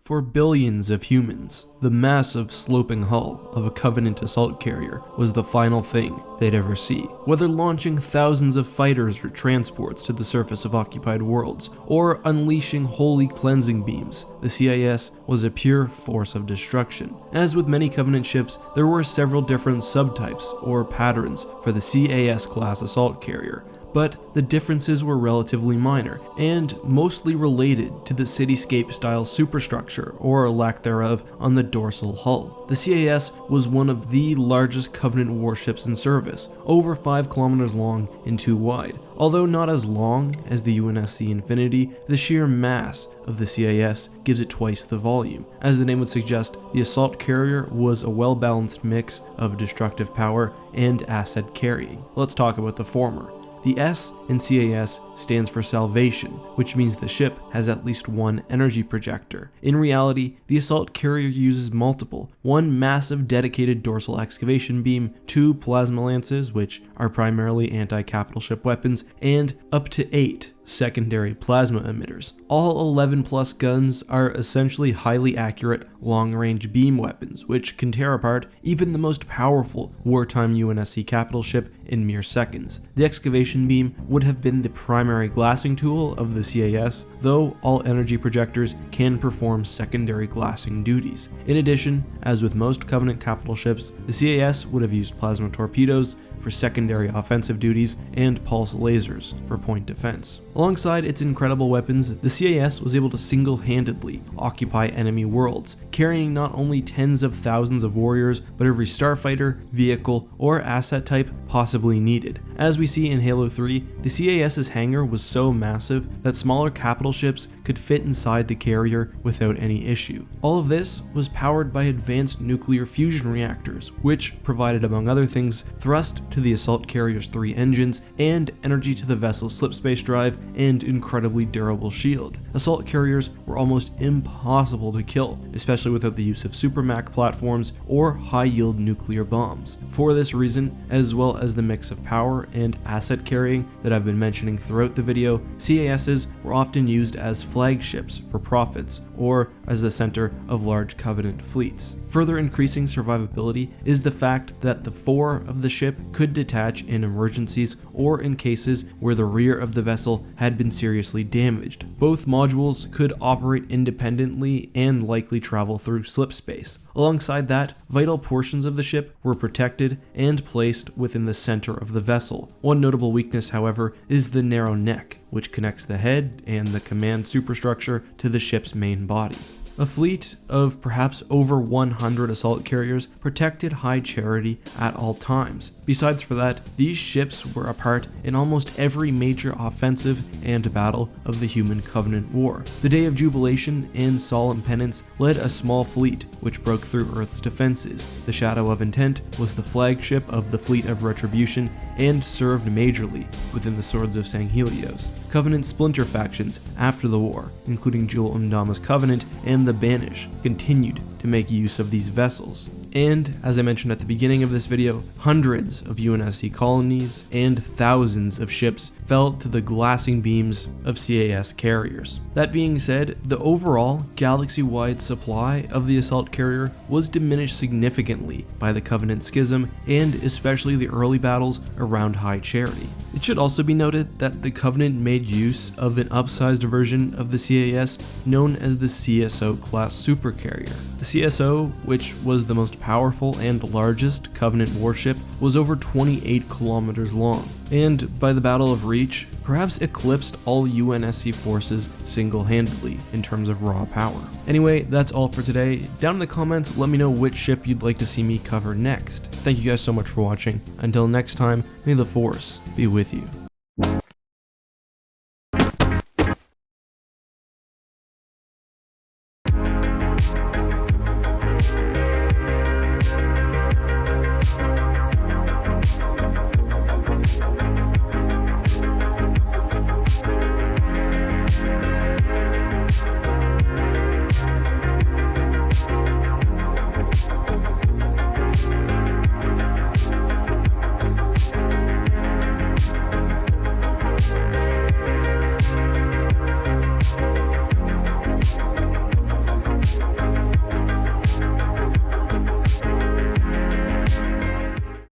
For billions of humans, the massive sloping hull of a Covenant assault carrier was the final thing they'd ever see. Whether launching thousands of fighters or transports to the surface of occupied worlds, or unleashing holy cleansing beams, the CAS was a pure force of destruction. As with many Covenant ships, there were several different subtypes or patterns for the CAS-Class Assault Carrier, but the differences were relatively minor and mostly related to the cityscape-style superstructure, or lack thereof, on the dorsal hull. The CAS was one of the largest Covenant warships in service, over 5 kilometers long and 2 wide. Although not as long as the UNSC Infinity, the sheer mass of the CAS gives it twice the volume. As the name would suggest, the assault carrier was a well-balanced mix of destructive power and asset carrying. Let's talk about the former. The S in CAS stands for salvation, which means the ship has at least one energy projector. In reality, the assault carrier uses multiple: one massive dedicated dorsal excavation beam, 2 plasma lances, which are primarily anti-capital ship weapons, and up to 8 secondary plasma emitters. All 11 plus guns are essentially highly accurate long-range beam weapons, which can tear apart even the most powerful wartime UNSC capital ship in mere seconds. The excavation beam would have been the primary glassing tool of the CAS, though all energy projectors can perform secondary glassing duties. In addition, as with most Covenant capital ships, the CAS would have used plasma torpedoes for secondary offensive duties and pulse lasers for point defense. Alongside its incredible weapons, the CAS was able to single-handedly occupy enemy worlds, carrying not only tens of thousands of warriors, but every starfighter, vehicle, or asset type possibly needed. As we see in Halo 3, the CAS's hangar was so massive that smaller capital ships could fit inside the carrier without any issue. All of this was powered by advanced nuclear fusion reactors, which provided, among other things, thrust to the assault carrier's 3 engines and energy to the vessel's slipspace drive and incredibly durable shield. Assault carriers were almost impossible to kill, especially without the use of supermac platforms or high-yield nuclear bombs. For this reason, as well as the mix of power and asset carrying that I've been mentioning throughout the video, CASs were often used as flagships for profits or as the center of large Covenant fleets. Further increasing survivability is the fact that the fore of the ship could detach in emergencies or in cases where the rear of the vessel had been seriously damaged. Both modules could operate independently and likely travel through slipspace. Alongside that, vital portions of the ship were protected and placed within the center of the vessel. One notable weakness, however, is the narrow neck, which connects the head and the command superstructure to the ship's main body. A fleet of perhaps over 100 assault carriers protected High Charity at all times. Besides for that, these ships were a part in almost every major offensive and battle of the Human Covenant War. The Day of Jubilation and Solemn Penance led a small fleet which broke through Earth's defenses. The Shadow of Intent was the flagship of the Fleet of Retribution and served majorly within the Swords of Sanghelios. Covenant splinter factions after the war, including Jul 'Mdama's Covenant and the Banish, continued to make use of these vessels. And, as I mentioned at the beginning of this video, hundreds of UNSC colonies and thousands of ships fell to the glassing beams of CAS carriers. That being said, the overall galaxy-wide supply of the assault carrier was diminished significantly by the Covenant Schism and especially the early battles around High Charity. It should also be noted that the Covenant made use of an upsized version of the CAS known as the CSO-class supercarrier. The CSO, which was the most powerful and largest Covenant warship, was over 28 kilometers long, and by the Battle of Reach, perhaps eclipsed all UNSC forces single-handedly in terms of raw power. Anyway, that's all for today. Down in the comments, let me know which ship you'd like to see me cover next. Thank you guys so much for watching. Until next time, may the Force be with you.